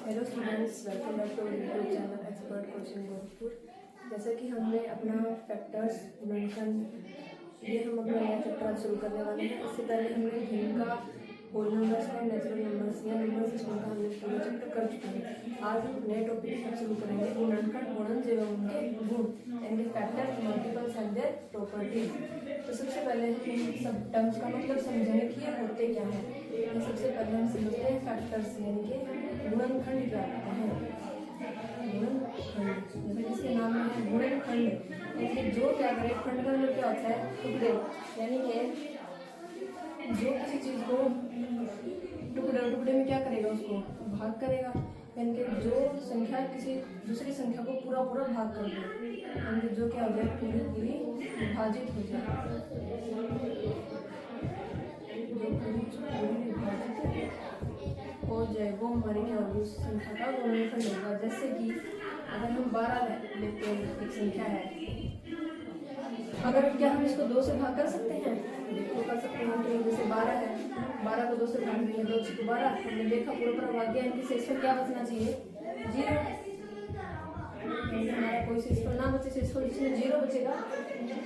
Hello students, welcome back to YouTube channel expert coaching Gorakhpur. जैसा कि हमने अपना फैक्टर्स गुणनखंड ये हम अपना नया चैप्टर आज शुरू करने वाले हैं। इससे पहले हमने भिन्न का, होल नंबर्स का, नेचुरल नंबर्स या नंबर सिस्टम का हमने पूरा चैप्टर कर चुके हैं। आज हम नए टॉपिक से शुरू करेंगे गुणनखंड, गुणन एवं उनके गुण यानी factors, multiples and their properties. तो सबसे पहले हम सब टर्म्स का मतलब समझेंगे कि ये होते क्या है। तो सबसे पहले हम समझते हैं फैक्टर्स यानी कि गुणनखंड क्या होता है। गुणनखंड जैसे इसके नाम में है गुणनखंड, यानी जो क्या करे, खंड का मतलब क्या होता है, टुकड़े, यानी कि जो किसी चीज को टुकड़े में क्या करेगा, उसको भाग करेगा, यानी कि जो संख्या किसी दूसरी संख्या को पूरा भाग कर दे, यानी कि जो क्या हो जाए, पूरी विभाजित हो जाए, जो पूरी विभाजित हो जाए वो हमारी क्या होगी, उस संख्या का गुणनखंड होगा। जैसे कि अगर हम 12 लेते हैं, एक संख्या है, अगर क्या हम इसको 2 से भाग कर सकते हैं, बिल्कुल कर सकते हैं। तो जैसे 12 है, 12 को 2 से भाग देंगे, 2 6 12, हमने देखा पूरा भाग गया, इनके शेषफल क्या बचना चाहिए, 0। हमारा कोई शेषफल ना बचे, शेषफल जिसमें 0 बचेगा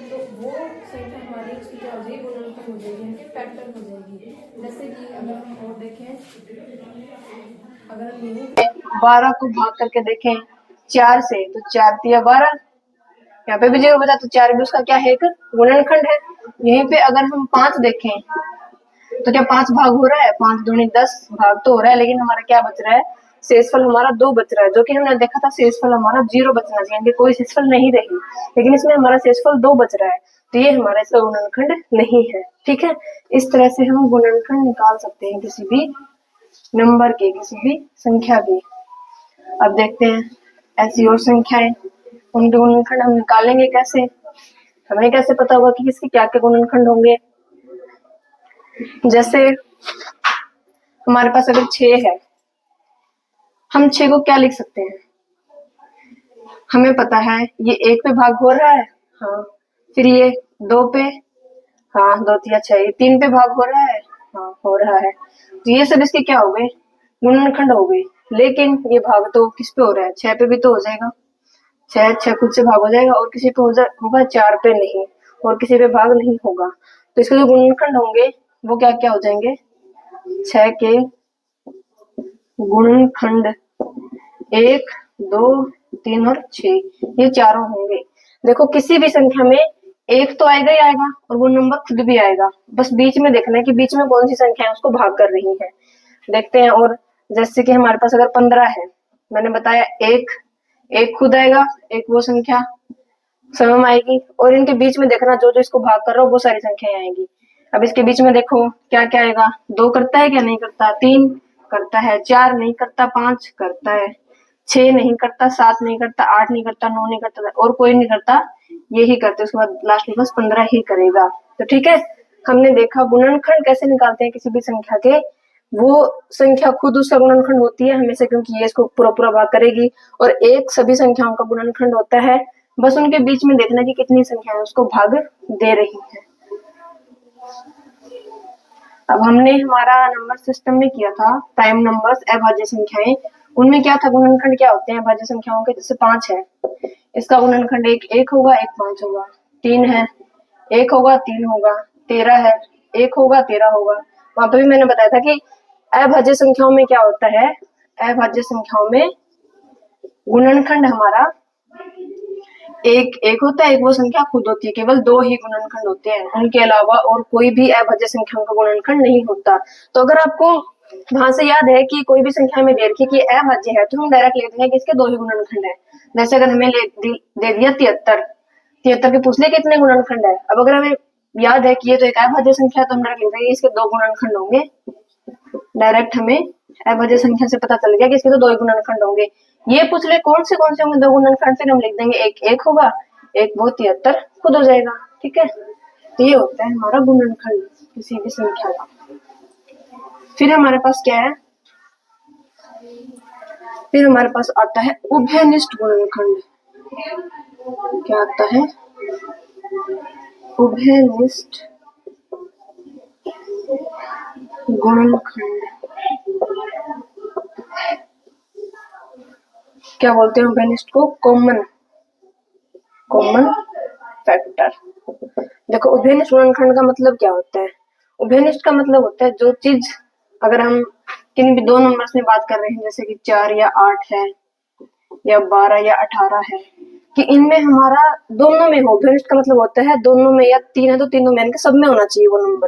तो वो संख्या हमारी उसकी क्या हो जाएगी, गुणनखंड हो जाएगी, यानी फैक्टर हो जाएगी। जैसे कि अगर हम और देखें, अगर हम यहीं 12 को भाग करके देखें 4 से, तो 4 तिया 12, यहाँ पे भी 0 बचा, तो 4 भी उसका क्या है, एक गुणनखंड है। यहीं पे अगर हम 5 देखें तो क्या 5 भाग हो रहा है, 5 दूनी 10 भाग तो हो रहा है, लेकिन हमारा क्या बच रहा है, शेषफल हमारा 2 बच रहा है, जो कि हमने देखा था शेषफल हमारा 0 बचना चाहिए, कोई शेषफल नहीं रही, लेकिन इसमें हमारा शेषफल 2 बच रहा है, तो ये हमारा इसका गुणनखंड नहीं है। ठीक है, इस तरह से हम गुणनखंड निकाल सकते हैं किसी भी नंबर के, किसी भी संख्या के। अब देखते हैं ऐसी और संख्याएं, उनके गुणनखंड हम निकालेंगे कैसे, हमें कैसे पता होगा कि किसके क्या क्या गुणनखंड होंगे। जैसे हमारे पास अगर 6 है, हम 6 को क्या लिख सकते हैं, हमें पता है ये 1 पे भाग हो रहा है, हाँ, फिर ये 2 पे, हाँ 2 तिया 6, ये 3 पे भाग हो रहा है, हाँ हो रहा है, तो ये सब इसके क्या हो गए, गुणनखंड हो गए। लेकिन ये भाग तो किस पे हो रहा है, 6 पे भी तो हो जाएगा, 6 खुद से भाग हो जाएगा, और किसी पे होगा 4 पे नहीं, और किसी पे भाग नहीं होगा, तो इसके जो गुणनखंड होंगे वो क्या क्या हो जाएंगे, 6 के गुणनखंड 1 2 3 और 6, ये चारों होंगे। देखो किसी भी संख्या में एक तो आएगा ही आएगा, और वो नंबर खुद भी आएगा, बस बीच में देखना है कि बीच में कौन सी संख्या है उसको भाग कर रही है। देखते हैं, और जैसे कि हमारे पास अगर 15 है, मैंने बताया एक खुद आएगा, एक वो संख्या समम आएगी, और इनके बीच में देखना जो जो इसको भाग कर रहा हो वो सारी संख्याएं आएंगी। अब इसके बीच में देखो क्या क्या आएगा, 2 करता है क्या, नहीं करता, 3 करता है, 4 नहीं करता, 5 करता है, 6 नहीं करता, 7 नहीं करता, 8 नहीं करता, 9 नहीं करता, और कोई नहीं करता, ये ही करते, उसके बाद लास्ट में बस 15 ही करेगा। तो ठीक है, हमने देखा गुणनखंड कैसे निकालते हैं किसी भी संख्या के, वो संख्या खुद उसका गुणनखंड होती है हमेशा, क्योंकि ये इसको पूरा भाग करेगी, और एक सभी संख्याओं का गुणनखंड होता है, बस उनके बीच में देखना कि कितनी संख्याएं उसको भाग दे रही है। अब हमने हमारा नंबर सिस्टम में किया था प्राइम नंबर्स, अभाज्य संख्याएं, उनमें क्या था, गुणनखंड क्या होते हैं अभाज्य संख्याओं के। जैसे 5 है, इसका गुणनखंड एक होगा, एक 5 होगा। 3 है, 1 होगा 3 होगा। 13 है, 1 होगा 13 होगा। वहां पे भी मैंने बताया था कि अभाज्य संख्याओं में क्या होता है, अभाज्य संख्याओं में गुणनखंड हमारा एक होता है, एक वो संख्या खुद होती है, केवल 2 ही गुणनखंड होते हैं, उनके अलावा और कोई भी अभाज्य संख्याओं का गुणनखंड नहीं होता। तो अगर आपको वहां से याद है कि कोई भी संख्या में दे रखी कि अभाज्य है, तो हम डायरेक्ट लेते हैं कि इसके 2 ही गुणनखंड है। जैसे अगर हमें दे दिया 73 के पूछ लिया कितने गुणनखंड है, अब अगर हमें याद है कि ये तो एक अभाज्य संख्या है, तो हम डायरेक्ट लेते हैं इसके 2 गुणनखंड होंगे। डायरेक्ट हमें अभाज्य संख्या से पता चल गया कि इसके तो 2 ही गुणनखंड होंगे। ये पूछ ले कौन से होंगे 2 गुणनखंड, फिर हम लिख देंगे एक होगा, एक वो 73 खुद हो जाएगा। ठीक है, तो ये होता है हमारा गुणनखंड किसी भी संख्या का। फिर हमारे पास क्या है, फिर हमारे पास आता है उभयनिष्ठ गुणनखंड। क्या आता है, उभयनिष्ठ गुणनखंड। क्या बोलते हैं उभयनिष्ठ को? Common common factor. देखो उभयनिष्ठ गुणनखंड का मतलब क्या होता है? उभयनिष्ठ का मतलब होता है जो चीज, अगर हम किन्हीं भी दो नंबर्स में बात कर रहे हैं जैसे कि 4 या 8 है या 12 या 18 है, कि इनमें हमारा दोनों में हो। उभयनिष्ठ का मतलब होता है दोनों में, या 3 है तो तीनों में, इनके सब में होना चाहिए वो नंबर,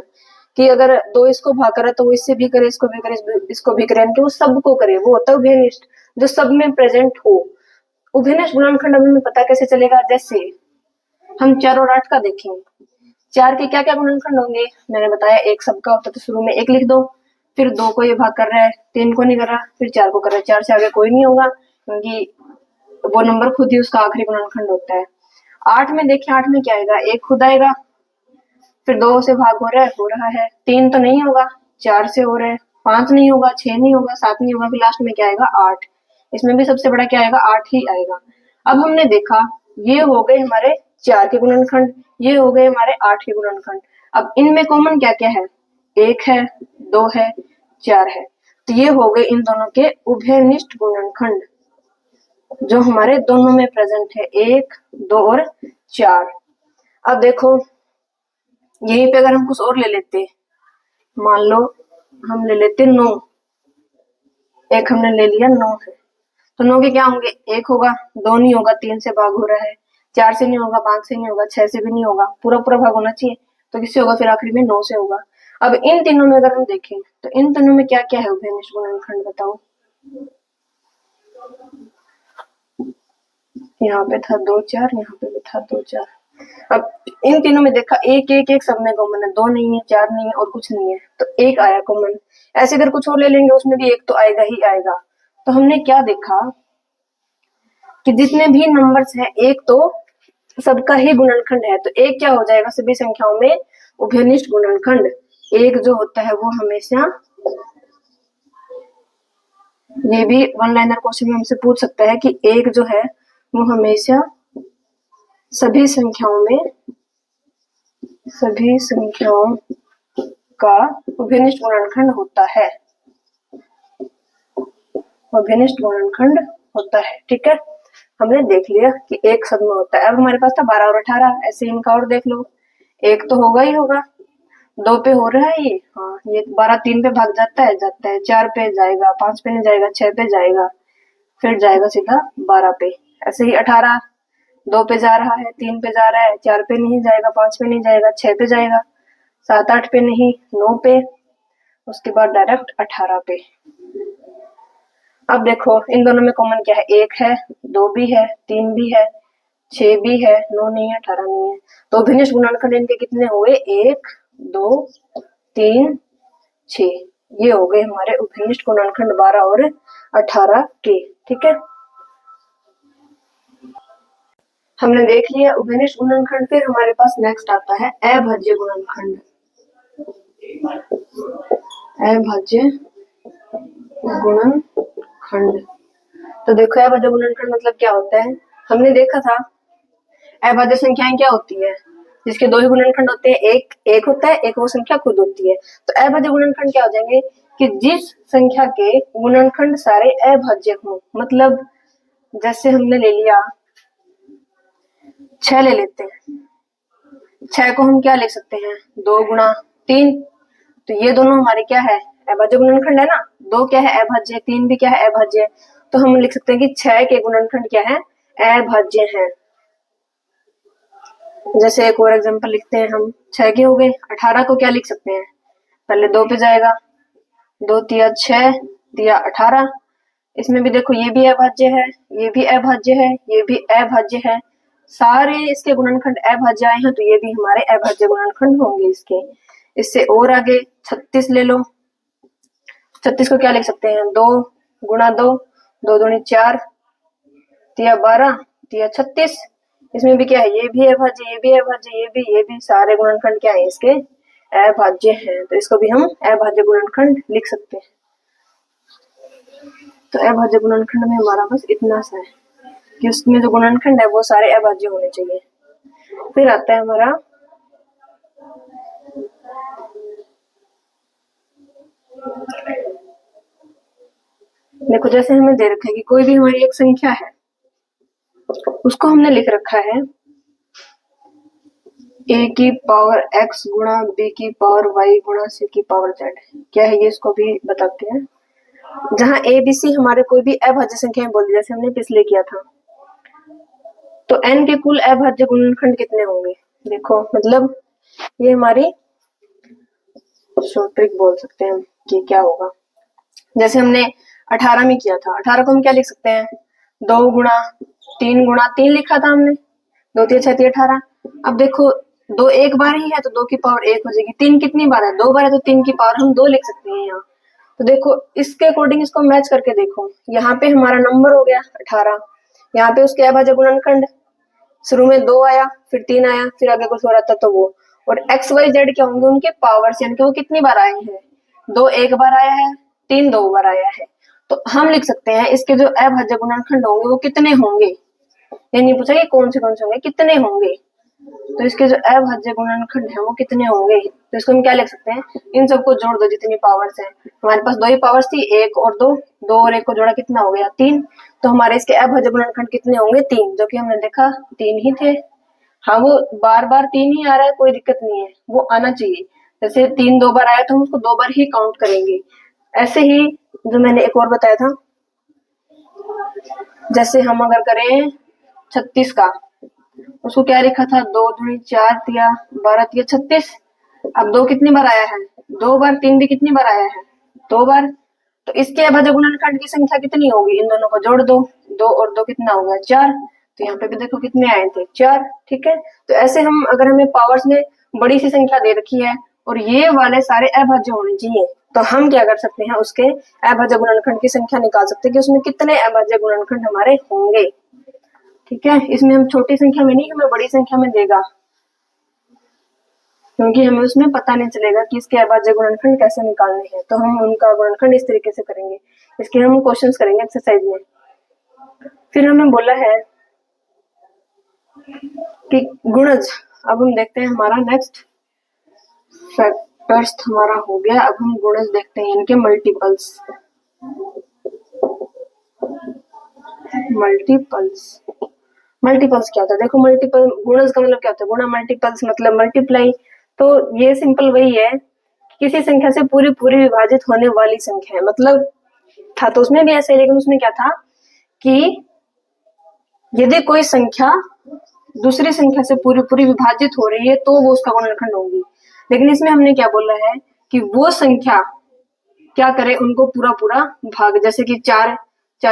कि अगर 2 इसको भाग करे तो वो इससे भी करे, इसको भी करे, इसको भी करे, यानी कि वो सबको करे, वो होता है उभयनिष्ठ, जो सब में प्रेजेंट हो। उभयनिष्ठ गुणनखंड हमें पता कैसे चलेगा? जैसे हम 4 और 8 का देखें, 4 के क्या क्या गुणनखंड होंगे? मैंने बताया एक सबका होता है, तो शुरू में 1 लिख दो, फिर 2 को ये भाग कर रहा है, 3 को नहीं कर रहा, फिर 4 को कर रहा है, 4 से आगे कोई नहीं होगा क्योंकि वो नंबर खुद ही उसका आखिरी गुणनखंड होता है। 8 में देखिए, 8 में क्या आएगा? 1 खुद आएगा, फिर 2 से भाग हो रहा है, 3 तो नहीं होगा, 4 से हो रहा है, 5 नहीं होगा, 6 नहीं होगा, 7 नहीं होगा, फिर लास्ट में क्या आएगा? 8। इसमें भी सबसे बड़ा क्या आएगा? 8 ही आएगा। अब हमने देखा ये हो गए हमारे 4 के गुणनखंड, ये हो गए हमारे 8 के गुणनखंड। अब इनमें कॉमन क्या क्या है? 1 है, 2 है, 4 है, तो ये हो गए इन दोनों के उभयनिष्ठ गुणनखंड जो हमारे दोनों में प्रेजेंट है, 1, 2 और 4। अब देखो यहीं पे अगर हम कुछ और ले लेते, मान लो हम ले लेते 9, एक हमने ले लिया 9 है, तो 9 के क्या होंगे? 1 होगा, 2 नहीं होगा, 3 से भाग हो रहा है, 4 से नहीं होगा, 5 से नहीं होगा, 6 से भी नहीं होगा, पूरा पूरा भाग होना चाहिए, तो किससे होगा? फिर आखिरी में 9 से होगा। अब इन तीनों में अगर हम देखें तो इन तीनों में क्या क्या है उभयनिष्ठ गुणनखंड? बताओ। यहाँ पे था 2 4, यहाँ पे भी था 2 4। अब इन तीनों में देखा एक एक एक सब में कॉमन है, 2 नहीं है, 4 नहीं है और कुछ नहीं है, तो 1 आया कॉमन। ऐसे अगर कुछ और ले लेंगे उसमें भी 1 तो आएगा ही आएगा। तो हमने क्या देखा कि जितने भी नंबर्स हैं 1 तो सबका ही गुणनखंड है, तो 1 क्या हो जाएगा सभी संख्याओं में? उभयनिष्ठ गुणनखंड। 1 जो होता है वो हमेशा, ये भी वन लाइनर क्वेश्चन में हमसे पूछ सकता है कि 1 जो है वो हमेशा सभी संख्याओं का उभयनिष्ठ गुणनखंड होता है, उभयनिष्ठ गुणनखंड होता है। ठीक है, हमने देख लिया कि 1 सब में होता है। अब हमारे पास था 12 और 18, ऐसे इनका और देख लो, 1 तो होगा ही होगा, 2 पे हो रहा है ये, हाँ ये 12 3 पे भाग जाता है, 4 पे जाएगा, 5 पे नहीं जाएगा, 6 पे जाएगा, फिर जाएगा सीधा 12 पे। ऐसे ही 18 2 पे जा रहा है, 3 पे जा रहा है, 4 पे नहीं जाएगा, 5 पे नहीं जाएगा, 6 पे जाएगा, 7 8 पे नहीं, 9 पे, उसके बाद डायरेक्ट 18 पे। अब देखो इन दोनों में कॉमन क्या है? 1 है, 2 भी है, 3 भी है, 6 भी है, 9 नहीं है, 18 नहीं है, तो उभयनिष्ठ गुणनखंड इनके कितने हुए? 1 2 3 6, ये हो गए हमारे उभयनिष्ठ गुणनखंड 12 और 18 के। ठीक है, हमने देख लिया उभयनिष्ठ गुणनखंड। फिर हमारे पास नेक्स्ट आता है अभाज्य गुणनखंड। अभाज्य गुणनखंड, तो देखो अभाज्य गुणनखंड मतलब क्या होता है? हमने देखा था अभाज्य संख्याएं क्या होती है? जिसके 2 ही गुणनखंड होते हैं, एक होता है, एक वो संख्या खुद होती है। तो अभाज्य गुणनखंड क्या हो जाएंगे? कि जिस संख्या के गुणनखंड सारे अभाज्य हों, मतलब जैसे हमने ले लिया 6 ले लेते हैं, 6 को हम क्या लिख सकते हैं? 2 गुणा 3, तो ये दोनों हमारे क्या है? अभाज्य गुणनखंड है ना। 2 क्या है? अभाज्य। 3 भी क्या है? अभाज्य। तो हम लिख सकते हैं कि 6 के गुणनखंड क्या है? अभाज्य हैं। जैसे एक और एग्जांपल लिखते हैं हम, 6 के हो गए, 18 को क्या लिख सकते हैं? पहले 2 पे जाएगा, 2 तिया 6 तिया 18, इसमें भी देखो ये भी अभाज्य है, ये भी अभाज्य है, ये भी अभाज्य है, सारे इसके गुणनखंड अभाज्य आए हैं, तो ये भी हमारे अभाज्य गुणनखंड होंगे इसके। इससे और आगे 36 ले लो, 36 को क्या लिख सकते हैं? 2 गुणा 2, 2 दूनी 4 तिया 12 तिया 36, इसमें भी क्या है? ये भी अभाज्य, ये भी अभाज्य, ये भी सारे गुणनखंड क्या है इसके? अभाज्य हैं, तो इसको भी हम अभाज्य गुणनखंड लिख सकते हैं। तो अभाज्य गुणनखंड में हमारा बस इतना सा है कि उसमें जो गुणनखंड है वो सारे अभाज्य होने चाहिए। फिर आता है हमारा देखो जैसे हमें दे रखा है कि कोई भी हमारी एक संख्या है, उसको हमने लिख रखा है a की पावर x गुणा b की पावर y गुणा c की पावर z। क्या है ये, इसको भी बताते हैं। जहां a b c हमारे कोई भी अभाज्य संख्या बोल दी, जैसे हमने पिछले किया था, तो n के कुल अभाज्य गुणनखंड कितने होंगे। देखो मतलब ये हमारी शॉर्ट ट्रिक बोल सकते हैं कि क्या होगा। जैसे हमने 18 में किया था, 18 को हम क्या लिख सकते हैं, 2 गुणा 3 लिखा था हमने, 2 3 6 18। अब देखो 2 एक बार ही है तो 2 की पावर 1 हो जाएगी, 3 कितनी बार है, 2 बार है, तो 3 की पावर हम 2 लिख सकते हैं यहाँ। तो देखो इसके अकॉर्डिंग इसको मैच करके देखो, यहाँ पे हमारा नंबर हो गया 18, यहाँ पे उसके अभाज्य गुणनखंड शुरू में 2 आया, फिर 3 आया, फिर आगे कुछ हो रहा था तो वो, और एक्स वाई जेड क्या होंगे, उनके पावर्स, यानी कि वो कितनी बार आए हैं, 2 एक बार आया है, 3 2 बार आया है। तो हम लिख सकते हैं इसके जो अभाज्य गुणनखंड होंगे वो कितने होंगे। ये नहीं पूछा कि कौन से होंगे, कितने होंगे। तो इसके जो अभाज्य गुणनखंड है वो कितने होंगे, तो इसको हम क्या लिख सकते हैं, इन सबको जोड़ दो जितनी पावर्स हैं। हमारे पास 2 ही पावर्स थी, 1 और 2, 2 और 1 को जोड़ा कितना हो गया 3। तो हमारे इसके अभाज्य गुणनखंड कितने होंगे 3, जो कि हमने देखा 3 ही थे। हाँ वो बार बार 3 ही आ रहा है, कोई दिक्कत नहीं है, वो आना चाहिए। जैसे 3 2 बार आया तो हम उसको 2 बार ही काउंट करेंगे। ऐसे ही जो मैंने एक और बताया था, जैसे हम अगर करें 36 का, उसको क्या लिखा था, 2 दूनी 4 तिया 12 तिया 36। अब 2 कितनी बार आया है, 2 बार, 3 भी कितनी बार आया है, 2 बार। तो इसके अभाज्य गुणनखंड की संख्या कितनी होगी, इन दोनों को जोड़ दो, 2 और 2 कितना होगा 4। तो यहाँ पे भी देखो कितने आए थे 4, ठीक है। तो ऐसे हम अगर हमें पावर्स में बड़ी सी संख्या दे रखी है और ये वाले सारे अभाज्य होने चाहिए, तो हम क्या कर सकते हैं, उसके अभाज्य गुणनखंड की संख्या निकाल सकते हैं कि उसमें कितने अभाज्य गुणनखंड हमारे होंगे। ठीक है, इसमें हम छोटी संख्या में नहीं, हमें बड़ी संख्या में देगा, क्योंकि हमें उसमें पता नहीं चलेगा कि इसके अभाज्य गुणनखंड कैसे निकालने हैं। तो हम उनका गुणनखंड इस तरीके से करेंगे, इसके हम क्वेश्चंस करेंगे एक्सरसाइज में। फिर हमें बोला है कि गुणज, अब हम देखते हैं हमारा नेक्स्ट फैक्टर्स हमारा हो गया। अब हम गुणज देखते हैं, इनके मल्टीपल्स। मल्टीपल्स क्या होता है, देखो मल्टीपल गुणज का मतलब क्या होता है, गुणा मल्टीपल्स मतलब मल्टीप्लाई। तो ये सिंपल वही है, किसी संख्या से पूरी पूरी विभाजित होने वाली संख्या है। मतलब था तो उसमें भी ऐसे, लेकिन उसमें क्या था कि यदि कोई संख्या दूसरी संख्या से पूरी पूरी विभाजित हो रही है तो वो उसका गुणनखंड होगी। लेकिन इसमें हमने क्या बोला है कि वो संख्या क्या करे, उनको पूरा पूरा भाग, जैसे कि 4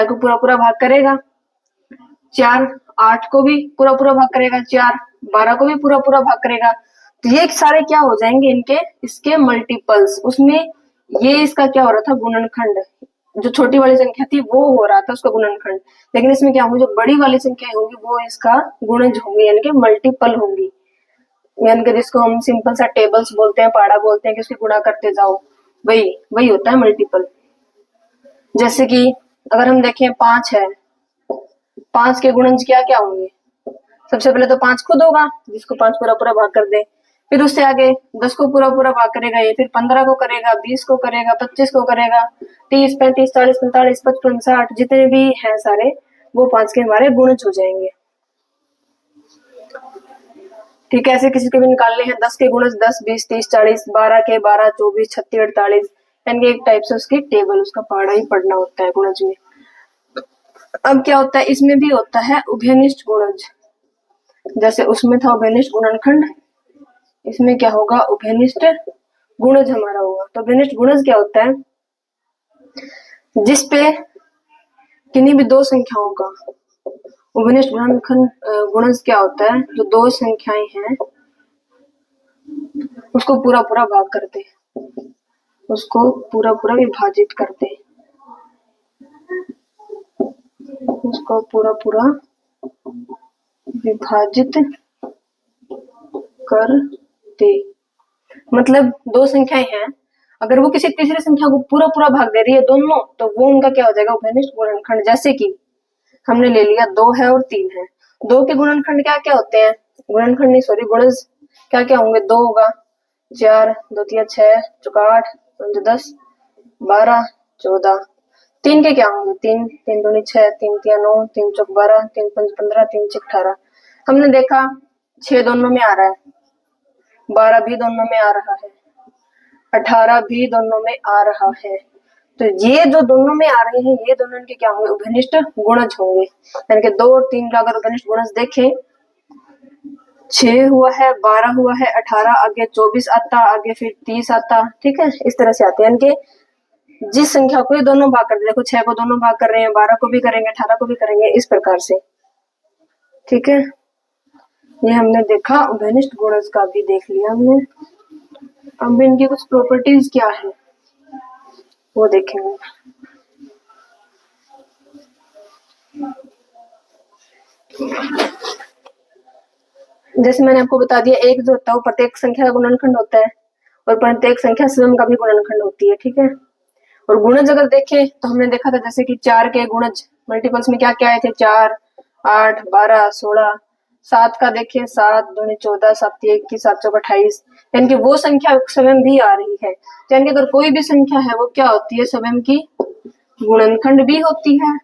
को पूरा पूरा भाग करेगा, 4 8 को भी पूरा पूरा भाग करेगा, 4 12 को भी पूरा पूरा भाग करेगा। तो ये सारे क्या हो जाएंगे, इनके इसके मल्टीपल्स। उसमें ये इसका क्या हो रहा था, गुणनखंड। जो छोटी वाली संख्या थी वो हो रहा था उसका गुणनखंड, लेकिन इसमें क्या होंगे, जो बड़ी वाली संख्या होंगी वो इसका गुणज होंगी, यानी कि मल्टीपल होंगी। यानी कि जिसको हम सिंपल सा टेबल्स बोलते हैं, पहाड़ा बोलते हैं, कि उसकी गुणा करते जाओ, वही वही होता है मल्टीपल। जैसे कि अगर हम देखें 5 है, 5 के गुणज क्या क्या होंगे, सबसे पहले तो 5 खुद होगा, जिसको 5 पूरा पूरा भाग कर दे। फिर उससे आगे 10 को पूरा पूरा भाग करेगा ये, फिर 15 को करेगा, 20 को करेगा, 25 को करेगा, 30 35 40 45 55 60 जितने भी हैं सारे, वो 5 के हमारे गुणज हो जाएंगे। ठीक है, ऐसे किसी को भी निकालने हैं 10 के गुणज 10 20 30 40, 12 के 12 24 36 48, यानी कि एक टाइप से उसकी टेबल, उसका पहाड़ा ही पढ़ना होता है गुणज में। अब क्या होता है, इसमें भी होता है उभयनिष्ठ गुणज। जैसे उसमें था उभयनिष्ठ गुणनखंड, इसमें क्या होगा, उभयनिष्ठ गुणज हमारा होगा। तो उभयनिष्ठ गुणज क्या होता है, जिसपे किन्हीं भी दो संख्याओं का उभयनिष्ठ गुणनखंड गुणज क्या होता है, जो दो संख्याएं हैं उसको पूरा पूरा भाग करते, उसको पूरा पूरा विभाजित करते, उसको पूरा पूरा विभाजित करते। मतलब दो संख्याएं हैं, अगर वो किसी तीसरी संख्या को पूरा पूरा भाग दे रही है दोनों, तो वो उनका क्या हो जाएगा, उभयनिष्ठ गुणनखंड। जैसे कि हमने ले लिया 2 है और 3 है, 2 के गुणनखंड क्या क्या होते हैं, गुणनखंड नहीं सॉरी गुणज क्या क्या होंगे, 2 होगा, 4 2 3 6 4 8 5 10 12 14, तीन के क्या होंगे, तीन तीन दूनी 6, तीन तिया 9, तीन चौक 12, तीन पंच 15, तीन छक 18। हमने देखा 6 दोनों में आ रहा है, 12 भी दोनों में आ रहा है, 18 भी दोनों में आ रहा है। तो ये जो दोनों में आ रहे हैं ये दोनों इनके क्या होंगे, उभयनिष्ठ गुणज होंगे। यानी कि 2 और 3 का अगर उभयनिष्ठ गुणज देखें, 6 हुआ है, 12 हुआ है, 18, आगे 24 आता, आगे फिर 30 आता। ठीक है, इस तरह से आते हैं। यानी कि जिस संख्या को ये दोनों भाग करते, देखो 6 को दोनों भाग कर रहे हैं, 12 को भी करेंगे, 18 को भी करेंगे, इस प्रकार से। ठीक है, ये हमने देखा, उभयनिष्ठ गुणज का भी देख लिया हमने। अब इनकी कुछ प्रॉपर्टीज क्या है वो देखेंगे। जैसे मैंने आपको बता दिया, एक जो होता है वो प्रत्येक संख्या का गुणनखंड होता है और प्रत्येक संख्या स्वयं का भी गुणनखंड होती है। ठीक है, और गुणज अगर देखें तो हमने देखा था जैसे कि 4 के गुणज मल्टीपल्स में क्या क्या आए थे, 4, 8, 12, 16। 7 का देखें, 7 दूनी 14, 7 21, 7 चौक 28। यानी कि वो संख्या स्वयं भी आ रही है। तो यानी कि अगर कोई भी संख्या है वो क्या होती है, स्वयं की गुणनखंड भी होती है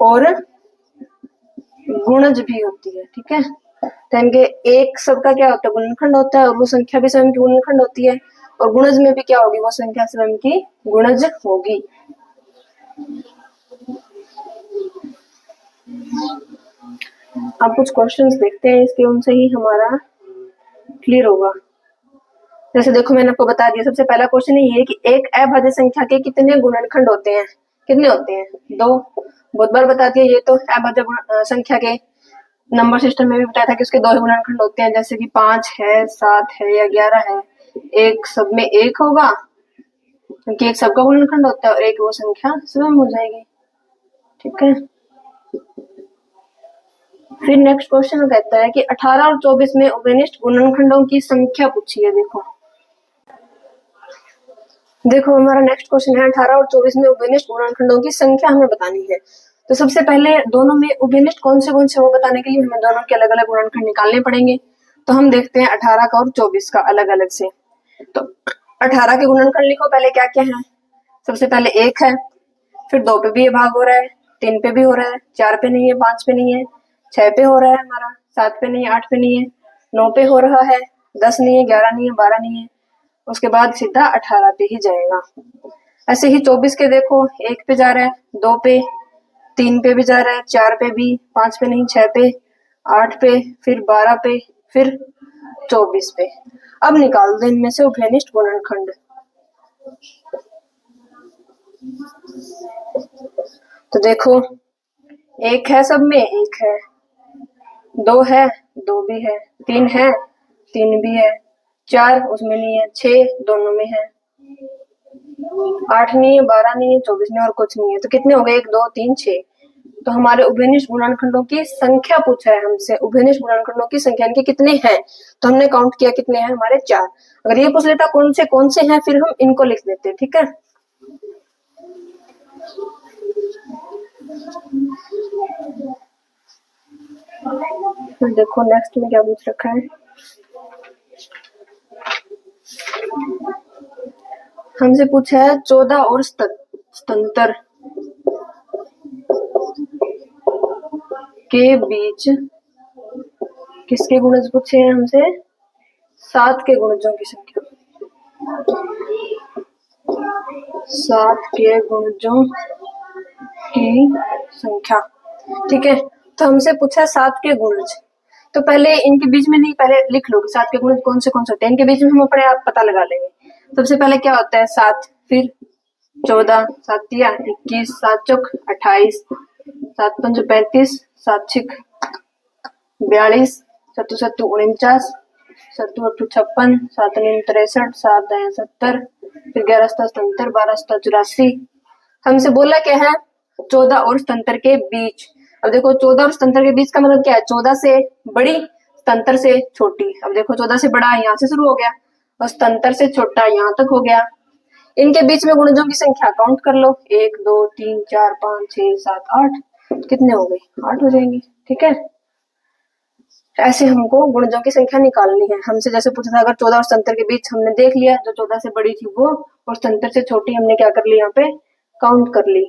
और गुणज भी होती है। ठीक है, तो यानी कि एक सबका क्या होता है, गुणनखंड होता है और वो संख्या भी स्वयं की गुणनखंड होती है और गुणज में भी क्या होगी, वो संख्या स्वयं की गुणज होगी। अब कुछ क्वेश्चंस देखते हैं इसके, उनसे ही हमारा क्लियर होगा। जैसे देखो मैंने आपको बता दिया, सबसे पहला क्वेश्चन ये है कि एक अभाज्य संख्या के कितने गुणनखंड होते हैं, कितने होते हैं, 2। बहुत बार बता दिया, ये तो अभाज्य संख्या के नंबर सिस्टम में भी बताया था कि उसके 2 ही गुणनखंड होते हैं, जैसे कि 5 है, 7 है या 11 है। एक सब में एक होगा क्योंकि एक सबका गुणनखंड होता है और एक वो संख्या स्वयं हो जाएगी। ठीक है, फिर नेक्स्ट क्वेश्चन कहता है कि 18 और 24 में उभयनिष्ठ गुणनखंडों की संख्या पूछी है। देखो हमारा नेक्स्ट क्वेश्चन है 18 और 24 में उभयनिष्ठ गुणनखंडों की संख्या हमें बतानी है। तो सबसे पहले दोनों में उभयनिष्ठ कौन से वो बताने के लिए हमें दोनों के अलग अलग गुणनखंड निकालने पड़ेंगे। तो हम देखते हैं 18 का और 24 का अलग अलग से। तो 18 के गुणनखंड लिखो, पहले क्या क्या है। सबसे पहले 1 है, फिर 2 पे भी ये भाग हो रहा है, 3 पे भी हो रहा है, 4 पे नहीं है, 5 पे नहीं है, 6 पे हो रहा है हमारा, 7 पे नहीं है, 8 पे नहीं है, 9 पे हो रहा है, 10 नहीं है, 11 नहीं है, 12 नहीं है, उसके बाद सीधा 18 पे ही जाएगा। ऐसे ही 24 के देखो, 1 पे जा रहा है, 2 पे, 3 पे भी जा रहा है, 4 पे भी, 5 पे नहीं, 6 पे, 8 पे, फिर 12 पे, फिर 24 पे। अब निकाल दो इनमें से उभयनिष्ठ गुणनखंड। तो देखो 1 है, सब में 1 है, 2 है, 2 भी है, 3 है, 3 भी है, 4 उसमें नहीं है, 6 दोनों में है, 8 नहीं है, 12 नहीं है, 24 नहीं, और कुछ नहीं है। तो कितने हो गए, 1 2 3 6। तो हमारे उभयनिष्ठ गुणनखंडों की संख्या पूछा है हमसे, उभयनिष्ठ गुणनखंडों की संख्या इनके कितने हैं। तो हमने काउंट किया, कितने हैं हमारे, 4। अगर ये पूछ लेता कौन से हैं, फिर हम इनको लिख देते। ठीक है, फिर देखो नेक्स्ट में क्या पूछ रखा है। हमसे पूछा है 14 और सतंतर के बीच किसके गुणज पूछे हैं हमसे, 7 के गुणजों की संख्या, 7 के गुणजों की संख्या। ठीक है, तो हमसे पूछा 7 के गुणज। तो पहले इनके बीच में नहीं, पहले लिख लो 7 के गुणज कौन से होते हैं, इनके बीच में हम अपने आप पता लगा लेंगे। सबसे पहले क्या होता है, 7, फिर 14, 7 तिया 21, 7 चौक 28, 7 पंच 35, 7 छिक 42, 7 7 49, 7 8 56, 7 9 63, 7 10 70, फिर 11 77, 12 84। हमसे बोला क्या है, 14 और सतंतर के बीच। अब देखो 14 और सतंतर के बीच का मतलब क्या है, 14 से बड़ी, सतंतर से छोटी। अब देखो 14 से बड़ा यहाँ से शुरू हो गया और सतंतर से छोटा यहाँ तक हो गया। इनके बीच में गुणजों की संख्या काउंट कर लो, 1 2 3 4 5 6 7 8। कितने हो गए, 8 हो जाएंगे। ठीक है, ऐसे हमको गुणजों की संख्या निकालनी है। हमसे जैसे पूछा था अगर 14 और 77 के बीच हमने देख लिया, जो 14 से बड़ी थी वो और 77 से छोटी हमने क्या कर ली, यहाँ पे काउंट कर ली।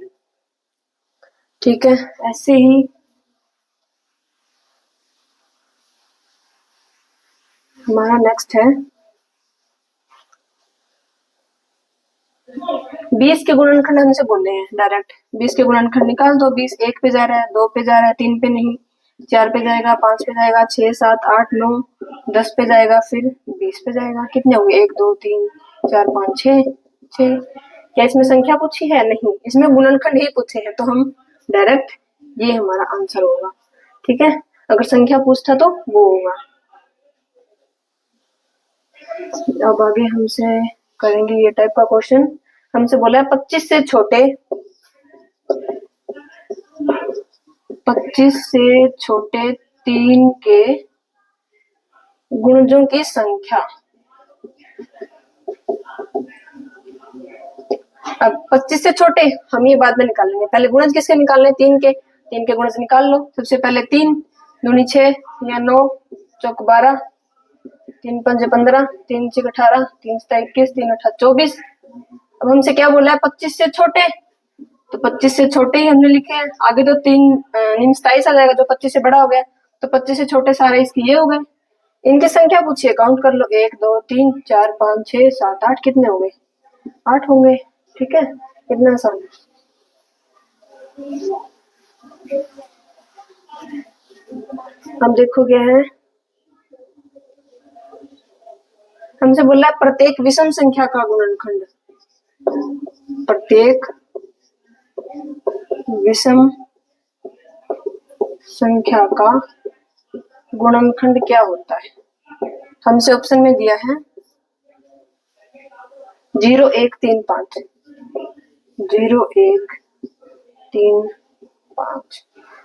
ठीक है, ऐसे ही हमारा नेक्स्ट है 20 के गुणनखंड। हमसे बोले हैं डायरेक्ट 20 के गुणनखंड निकाल दो। 20 1 पे जा रहा है, 2 पे जा रहा है, 3 पे नहीं, 4 पे जाएगा, 5 पे जाएगा, 6 7 8 9 10 पे जाएगा, फिर 20 पे जाएगा। कितने हुए, 1 2 3 4 5 6 6। क्या इसमें संख्या पूछी है? नहीं, इसमें गुणनखंड ही पूछे हैं, तो हम डायरेक्ट ये हमारा आंसर होगा। ठीक है, अगर संख्या पूछता तो वो होगा। अब आगे हमसे करेंगे ये टाइप का क्वेश्चन। हमसे बोला है 25 से छोटे 3 के गुणजों की संख्या। अब 25 से छोटे हम ये बाद में निकाल लेंगे, पहले गुणज किसके निकालने, 3 के। 3 के गुणज निकाल लो। सबसे पहले 3 दूनी 6 या 9 चौक 12, 3 पंजे 15, 3 6 18, 3 7 21, 3 8 24। अब हमसे क्या बोला है, 25 से छोटे, तो 25 से छोटे ही हमने लिखे हैं। आगे तो 3 27 आ जाएगा जो 25 से बड़ा हो गया, तो 25 से छोटे सारे इसके ये हो गए। इनकी संख्या पूछिए, काउंट कर लो, 1 2 3 4 5 6 7 8। कितने हो गए, 8 होंगे। ठीक है, कितना आसान। अब देखो क्या है, हमसे बोला है प्रत्येक विषम संख्या का गुणनखंड। प्रत्येक विषम संख्या का गुणनखंड क्या होता है। हमसे ऑप्शन में दिया है 0 1 3 5, 0 1 3 5।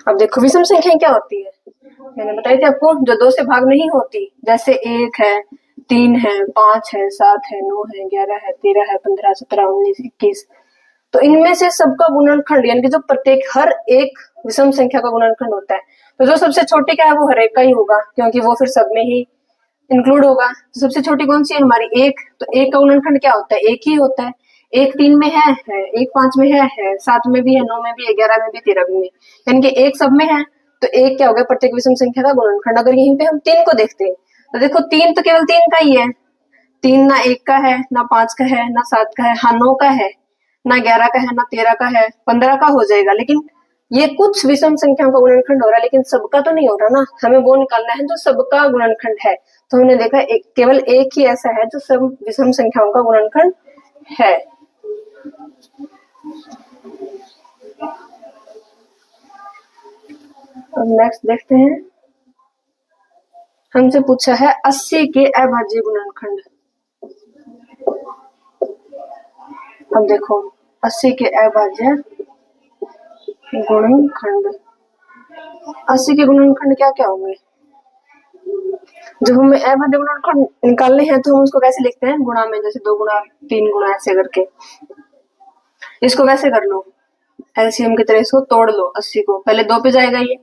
अब देखो विषम संख्या क्या होती है, मैंने बताई थी आपको, जो 2 से भाग नहीं होती, जैसे 1 है, 3 है, 5 है, 7 है, 9 है, 11 है, 13 है, 15 17 19 21। तो इनमें से सबका गुणनखंड यानी कि जो प्रत्येक हर एक विषम संख्या का गुणनखंड होता है, तो जो सबसे छोटी का है वो हर एक का ही होगा, क्योंकि वो फिर सब में ही इंक्लूड होगा। तो सबसे छोटी कौन सी है हमारी, 1। तो 1 का गुणनखंड क्या होता है, 1 ही होता है। 1 3 में है 1 5 में है 7 में भी है, 9 में भी है, 11 में भी, 13 में भी, यानी कि 1 सब में है। तो 1 क्या हो गया, प्रत्येक विषम संख्या का गुणनखंड। अगर यहीं पे हम 3 को देखते हैं, तो देखो 3 तो केवल 3 का ही है। 3 ना 1 का है, ना 5 का है, ना 7 का है, हाँ 9 का है, ना 11 का है, ना 13 का है, 15 का हो जाएगा। लेकिन ये कुछ विषम संख्याओं का गुणनखंड हो रहा है, लेकिन सबका तो नहीं हो रहा ना। हमें वो निकालना है जो सबका गुणनखंड है। तो हमने देखा केवल एक ही ऐसा है जो सब विषम संख्याओं का गुणनखंड है। अब नेक्स्ट देखते हैं, हमसे पूछा है 80 के अभाज्य गुणनखंड। अब देखो 80 के अभाज्य गुणनखंड, 80 के गुणनखंड क्या क्या होंगे। जब हमें अभाज्य गुणनखंड निकालने हैं तो हम उसको कैसे लिखते हैं, गुणा में, जैसे 2 गुणा 3 गुणा ऐसे करके। इसको वैसे कर लो, एलसीएम की तरह इसको तोड़ लो। 80 को पहले 2 पे जाएगा, ये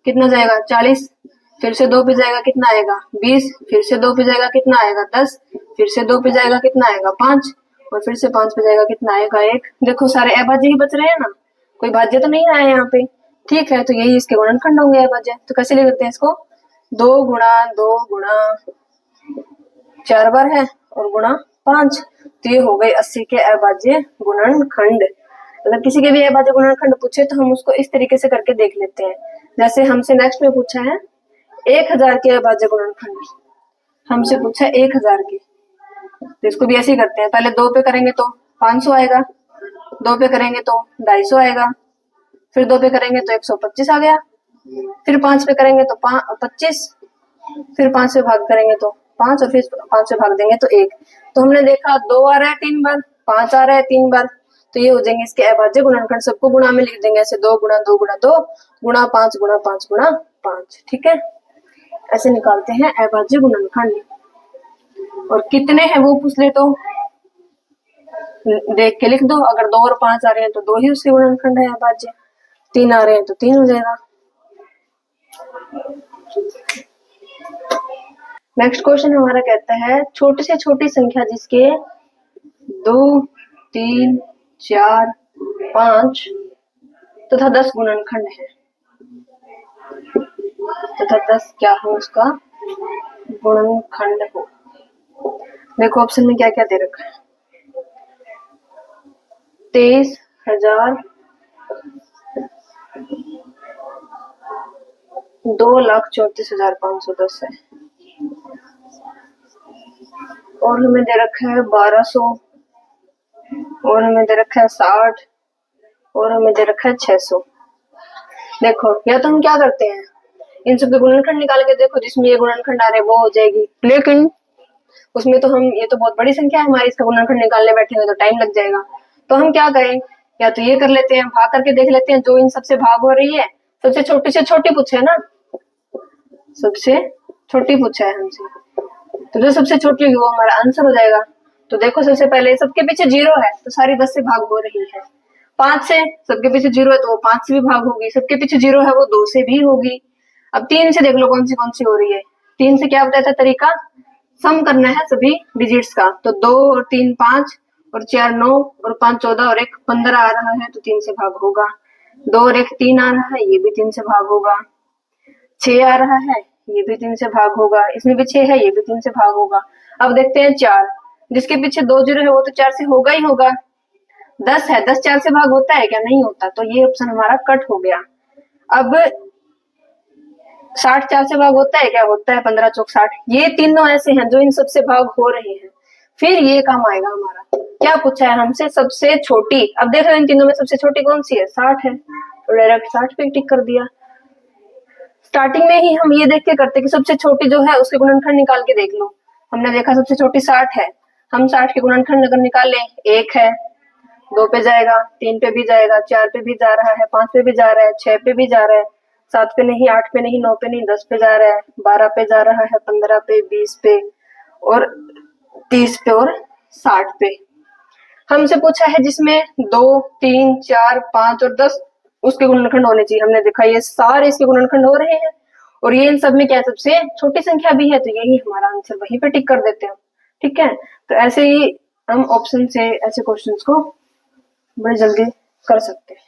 कितना जाएगा 40, फिर से 2 पे जाएगा कितना आएगा 20, फिर से 2 पे जाएगा कितना आएगा 10, फिर से 2 पे जाएगा कितना आएगा 5, और फिर से 5 पे जाएगा कितना आएगा 1। देखो सारे अभाज्य ही बच रहे हैं ना, कोई भाज्य तो नहीं आया यहाँ पे। ठीक है, तो यही इसके गुणनखंड होंगे अभाज्य। तो कैसे लिख देते हैं इसको, 2 गुणा 2 गुणा 4 बार है और गुणा 5। तो ये हो गए 80 के अभाज्य गुणनखंड। अगर किसी के भी अभाज्य गुणनखंड पूछे तो हम उसको इस तरीके से करके देख लेते हैं। जैसे हमसे नेक्स्ट में पूछा है 1000 के अभाज्य गुणनखंड, हमसे पूछा 1000 के, तो इसको भी ऐसे ही करते हैं। पहले 2 पे करेंगे तो 500 आएगा, 2 पे करेंगे तो 250 आएगा, फिर 2 पे करेंगे तो 125 आ गया, फिर 5 पे करेंगे तो 25, फिर 5 से भाग करेंगे तो 5, और फिर 5 से भाग देंगे तो 1। तो हमने देखा 2 आ रहा है 3 बार, 5 आ रहा है 3 बार, तो ये हो जाएंगे इसके अभाज्य गुणनखंड। सबको गुणा में लिख देंगे ऐसे, 2 गुणा 2 गुणा 2 गुणा 5 गुणा 5 गुणा 5। ठीक है, ऐसे निकालते हैं अभाज्य गुणनखंड। और कितने हैं वो पूछ ले तो देख के लिख दो। अगर 2 और 5 आ रहे हैं तो 2 ही उसके गुणनखंड है अभाज्य, 3 आ रहे हैं तो 3 हो जाएगा। नेक्स्ट क्वेश्चन हमारा कहता है छोटी से छोटी संख्या जिसके 2, 3, 4, 5 तथा 10 गुणनखंड है तथा 10 क्या हो उसका गुणनखंड हो। देखो ऑप्शन में क्या क्या दे रखा है। 23,000, 2,34,510 है और हमें दे रखा है 1200 और हमें दे रखा है 60 और हमें दे रखा है 600। देखो या तो हम क्या करते हैं इन सब के गुणनखंड निकाल के देखो जिसमें ये गुणनखंड आ रहे वो हो जाएगी, लेकिन उसमें तो हम ये तो बहुत बड़ी संख्या है हमारी, इसका गुणनखंड निकालने बैठेंगे तो टाइम लग जाएगा। तो हम क्या करें, या तो ये कर लेते हैं भाग करके देख लेते हैं जो इन सबसे भाग हो रही है, सबसे छोटी से छोटी पूछे है ना, सबसे छोटी पूछा है हमसे, तो जो सबसे छोटी होगी वो हमारा आंसर हो जाएगा। तो देखो सबसे पहले सबके पीछे 0 है तो सारी 10 से भाग हो रही है, 5 से सबके पीछे 0 है तो वो 5 से भी भाग होगी, सबके पीछे 0 है वो 2 से भी होगी। अब 3 से देख लो कौन सी हो रही है। 3 से क्या बताया था तरीका, सम करना है सभी डिजिट्स का, तो 2 और 3 5 और 4 9 और 5 14 और 1 15 आ रहा है तो 3 से भाग होगा। 2 और 1 3 आ रहा है ये भी 3 से भाग होगा। 6 आ रहा है ये भी 3 से भाग होगा, इसमें भी 6 है ये भी 3 से भाग होगा। अब देखते हैं 4, जिसके पीछे 2 0 है वो तो 4 से होगा ही होगा। 10 है, 10 4 से भाग होता है क्या, नहीं होता, तो ये ऑप्शन हमारा कट हो गया। अब 60 4 से भाग होता है क्या, होता है, 15 चौक 60। ये तीनों ऐसे हैं जो इन सबसे भाग हो रहे हैं। फिर ये काम आएगा हमारा, क्या पूछा है हमसे, सबसे छोटी। अब देख रहे इन तीनों में सबसे छोटी कौन सी है, 60 है, तो डायरेक्ट 60 पे टिक कर दिया। स्टार्टिंग में ही हम ये देख के करते कि सबसे छोटी जो है उसके गुणनखंड निकाल के देख लो। हमने देखा सबसे छोटी 60 है, हम 60 के गुणनखंड अगर निकाले, 1 है 2 पे जाएगा, 3 पे भी जाएगा, 4 पे भी जा रहा है, 5 पे भी जा रहा है, 6 पे भी जा रहा है, 7 पे नहीं, 8 पे नहीं, 9 पे नहीं, 10 पे जा रहा है, 12 पे जा रहा है, 15 पे, 20 पे और 30 पे और 60 पे। हमसे पूछा है जिसमें 2 3 4 5 और 10 उसके गुणनखंड होने चाहिए। हमने देखा ये सारे इसके गुणनखंड हो रहे हैं और ये इन सब में क्या सबसे छोटी संख्या भी है, तो यही हमारा आंसर, वहीं पे टिक कर देते हैं। ठीक है, तो ऐसे ही हम ऑप्शन से ऐसे क्वेश्चंस को बड़े जल्दी कर सकते हैं।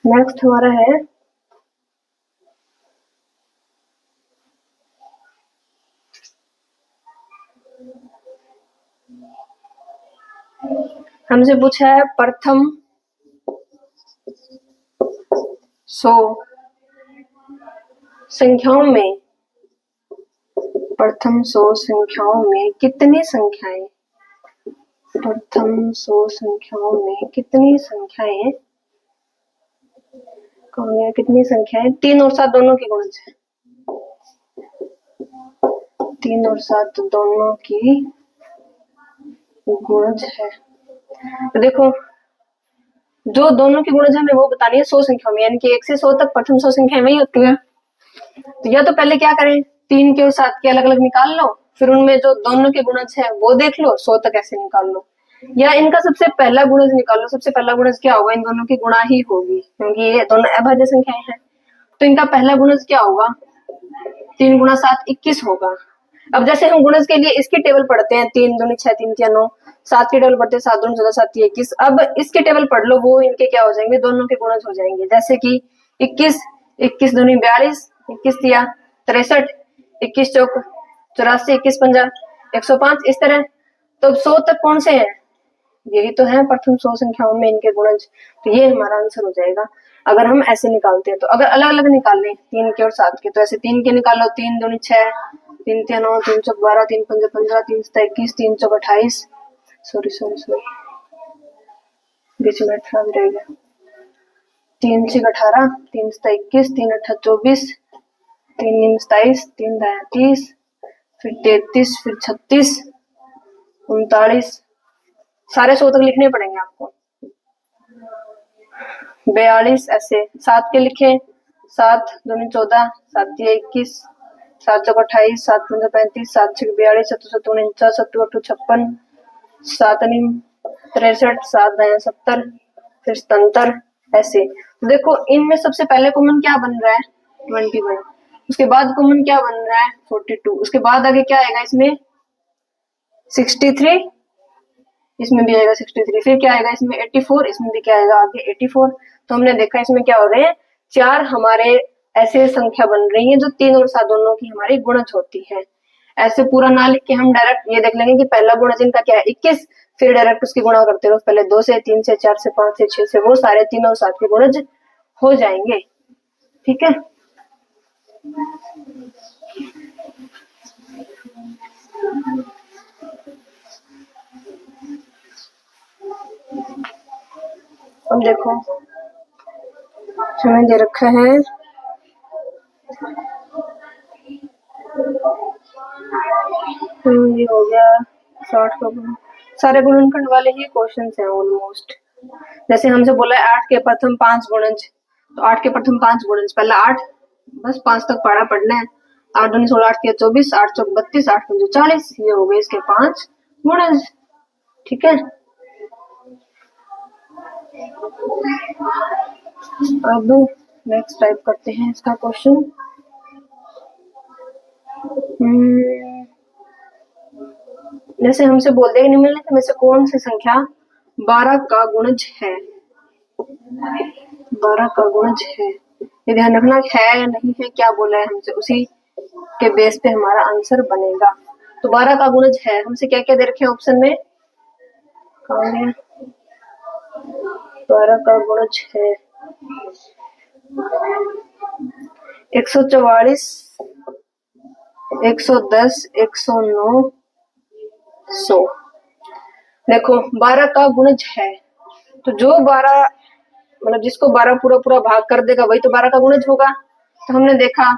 नेक्स्ट हमारा है हमसे पूछा है प्रथम 100 संख्याओं में, प्रथम 100 संख्याओं में कितनी संख्याएं, प्रथम 100 संख्याओं में कितनी संख्याएं, कितनी संख्याएं 3 और 7 दोनों की गुणज है, 3 और 7 दोनों की गुणज है। तो देखो जो दोनों की गुणज हमें वो बतानी है 100 संख्याओं में, यानी कि 1 से 100 तक प्रथम 100 संख्या में ही होती है। तो या तो पहले क्या करें, 3 के और 7 के अलग अलग निकाल लो, फिर उनमें जो दोनों के गुणज है वो देख लो, 100 तक ऐसे निकाल लो, या इनका सबसे पहला गुणज निकाल लो। सबसे पहला गुणज क्या होगा, इन दोनों की गुणा ही होगी क्योंकि ये दोनों अभाज्य संख्याएं हैं। तो इनका पहला गुणज क्या होगा, 3 गुणा 7 21 होगा। अब जैसे हम गुणज के लिए इसकी टेबल पढ़ते हैं, 3 दूनी 6 3 3 9, 7 की टेबल पढ़ते हैं, 7 दूनी 14 7 21। अब इसके टेबल पढ़ लो, वो इनके क्या हो जाएंगे, दोनों के गुणज हो जाएंगे। जैसे कि 21 21 दूनी 42, 21 दिया 63, 21 चौक 84, 21 पंजा 105, इस तरह। तो 100 तक कौन से हैं, यही तो है प्रथम 100 संख्याओं में इनके गुणज, तो ये हमारा आंसर हो जाएगा अगर हम ऐसे निकालते हैं। तो अगर अलग अलग निकाल लें 3 के और 7 के, तो ऐसे 3 के निकालो, 3 दूनी 6 3 3 9 3 चौक 12 3 पंजे 15 3 7 21 3 चौक 28, सॉरी बीच में 18 भी रह गया, 3 6 18 3 7 21 3 8 24 3 9 27 3 10 30, फिर 33, फिर 36 39, सारे 100 तक लिखने पड़ेंगे आपको। 42 ऐसे 7 के लिखे, 7 दूनी 14 7 दिया 21 7 चौक 28 7 पंजा 35 7 6 42 7 7 49 7 8 56 7 9 63 7 9 70, फिर 77 ऐसे। तो देखो इनमें सबसे पहले कॉमन क्या बन रहा है 21, उसके बाद कॉमन क्या बन रहा है 42, उसके बाद आगे क्या आएगा इसमें 63, इसमें भी आएगा 63, फिर क्या आएगा इसमें 84, इसमें भी क्या आएगा आगे 84। तो हमने देखा इसमें क्या हो रहे हैं, चार हमारे ऐसे संख्या बन रही है जो 3 और 7 दोनों की हमारी गुणज होती है। ऐसे पूरा ना लिख के हम डायरेक्ट ये देख लेंगे कि पहला गुणज इनका क्या है 21, फिर डायरेक्ट उसकी गुणा करते रहो, पहले 2 से 3 से 4 से 5 से 6 से, वो सारे 3 और 7 के गुणज हो जाएंगे। ठीक है, अब देखो हमें दे रखा है ये हो गया 60 का गुण, सारे गुणनखंड वाले ही क्वेश्चन हैं ऑलमोस्ट। जैसे हमसे बोला है 8 के प्रथम 5 गुणज, तो 8 के प्रथम 5 गुणज, पहला 8, बस 5 तक पढ़ा पढ़ना है। 8 दूनी 16, 8 तिया 24, 8 चौक 32, 8 पंजे 40, ये हो गए इसके 5 गुणज। ठीक है, अब नेक्स्ट टाइप करते हैं इसका क्वेश्चन। जैसे हमसे बोल दिया निम्नलिखित में से कौन सी संख्या 12 का गुणज है, 12 का गुणज है, ये ध्यान रखना है या नहीं है, क्या बोला है हमसे, उसी के बेस पे हमारा आंसर बनेगा। तो 12 का गुणज है, हमसे क्या क्या दे रखे हैं ऑप्शन में, 12 का गुणज है 144, 110, 109, 100। देखो 12 का गुणज है, तो जो 12 मतलब जिसको 12 पूरा पूरा भाग कर देगा वही तो 12 का गुणज होगा। तो हमने देखा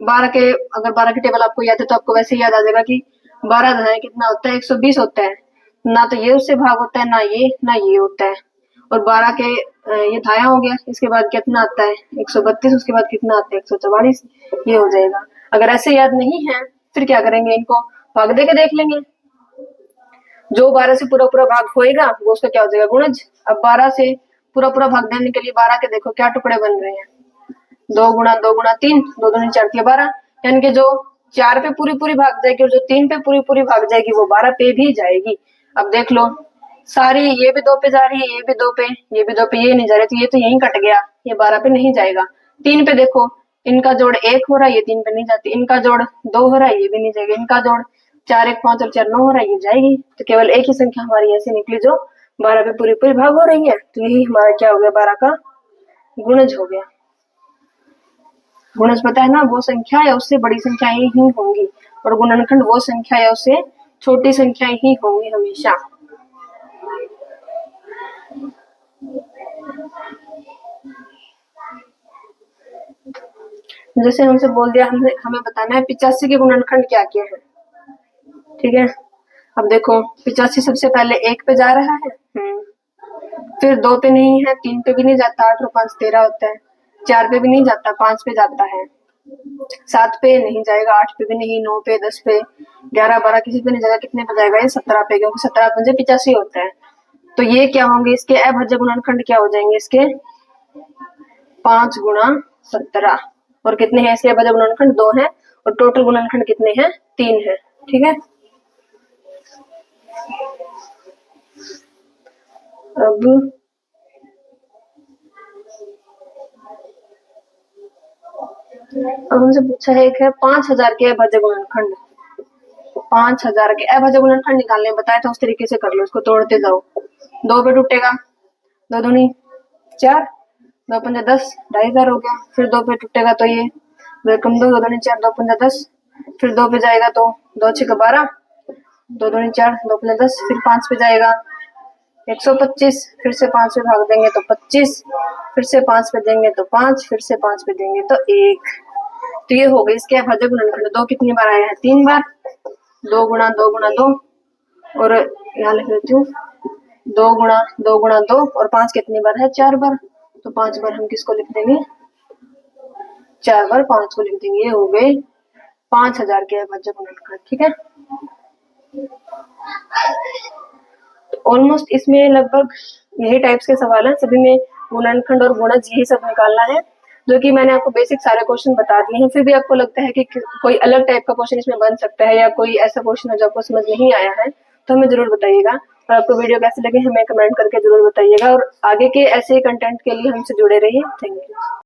12 के, अगर 12 की टेबल आपको याद है तो आपको वैसे याद आ जाएगा कि 12 दहाई कितना होता है 120 होता है, ना तो ये उससे भाग होता है ना ये होता है। और 12 के ये धाया हो गया, इसके बाद कितना आता है 132, उसके बाद कितना आता है 144, ये हो जाएगा। अगर ऐसे याद नहीं है फिर क्या करेंगे, इनको भाग दे के देख लेंगे, जो 12 से पूरा पूरा भाग होएगा वो उसका क्या हो जाएगा गुणज। अब 12 से पूरा पूरा भाग देने के लिए 12 के देखो क्या टुकड़े बन रहे हैं, 2 गुणा 2 गुणा 3, 2 दूनी 4 के 12, यानी कि जो 4 पे पूरी पूरी भाग जाएगी और जो 3 पे पूरी पूरी भाग जाएगी वो 12 पे भी जाएगी। अब देख लो सारी, ये भी 2 पे जा रही है, ये भी 2 पे, ये भी 2 पे, ये नहीं जा रही, तो ये तो यहीं कट गया, ये 12 पे नहीं जाएगा। 3 पे देखो इनका जोड़ 1 हो रहा है, ये 3 पे नहीं जाती, इनका जोड़ 2 हो रहा है, ये भी नहीं जाएगा, इनका जोड़ 4 1 5 और 4 9 हो रहा है, ये जाएगी। तो केवल एक ही संख्या हमारी ऐसी निकली जो 12 पे पूरी पूरी भाग हो रही है, तो यही हमारा क्या हो गया 12 का गुणज हो गया। गुणज पता है ना, वो संख्या या उससे बड़ी संख्याएं ही होंगी, और गुणनखंड वो संख्या या उससे छोटी संख्याएं ही होंगी हमेशा। जैसे हमसे बोल दिया हमें बताना है 85 के गुणनखंड क्या क्या है। ठीक है, अब देखो 85 सबसे पहले 1 पे जा रहा है, फिर 2 पे नहीं है, 3 पे भी नहीं जाता, 8 और 5 13 होता है, 4 पे भी नहीं जाता, 5 पे जाता है, 7 पे नहीं जाएगा, 8 पे भी नहीं, 9 पे, 10 पे, 11 12 किसी पे नहीं जाएगा, कितने पे जाएगा ये 17 पे, क्योंकि 17 पंजे 85 होता है। तो ये क्या होंगे इसके अभाज्य गुणनखंड क्या हो जाएंगे इसके 5 गुणा 17, और कितने हैं इसके अभाज्य गुणनखंड 2 है, और टोटल गुणनखंड कितने हैं 3 है। ठीक है, अब हमसे पूछा है एक है 5000 के अभाज्य गुणनखंड, 5000 के अभाज्य गुणनखंड निकालने बताया था, उस तरीके से कर लो, इसको तोड़ते जाओ, 2 पे टूटेगा, 2 दूनी 4, 2 पंजे 10, 2500 हो गया, फिर 2 पे टूटेगा तो ये 2 कम 2, 2 दूनी 4, 2 पंजे 10, फिर 2 पे जाएगा तो 2 6 12, 2 दूनी 4, 2 पंजे 10, फिर 5 पे जाएगा 125, फिर से 5 पे भाग देंगे तो 25, फिर से 5 पे देंगे तो 5, फिर से 5 पे देंगे तो 1। तो ये हो गई इसके अभाज्य गुणनखंड। 2 कितनी बार आया है 3 बार, 2 गुणा 2 गुणा 2, और यहाँ लिख देती हूँ 2 गुणा 2 गुणा 2, और 5 कितनी बार है 4 बार, तो 5 बार हम किसको लिख देंगे 4 बार 5 को लिख देंगे। ये हो गए 5000 के अभाज्य गुणनखंड। ठीक है, ऑलमोस्ट इसमें लगभग यही टाइप्स के सवाल हैं, सभी में गुणनखंड और गुणज यही सब निकालना है, जो कि मैंने आपको बेसिक सारे क्वेश्चन बता दिए हैं। फिर भी आपको लगता है कि कोई अलग टाइप का क्वेश्चन इसमें बन सकता है या कोई ऐसा क्वेश्चन है जो आपको समझ नहीं आया है, तो हमें जरूर बताइएगा। और आपको वीडियो कैसे लगे हमें कमेंट करके जरूर बताइएगा, और आगे के ऐसे कंटेंट के लिए हमसे जुड़े रहिए। Thank you.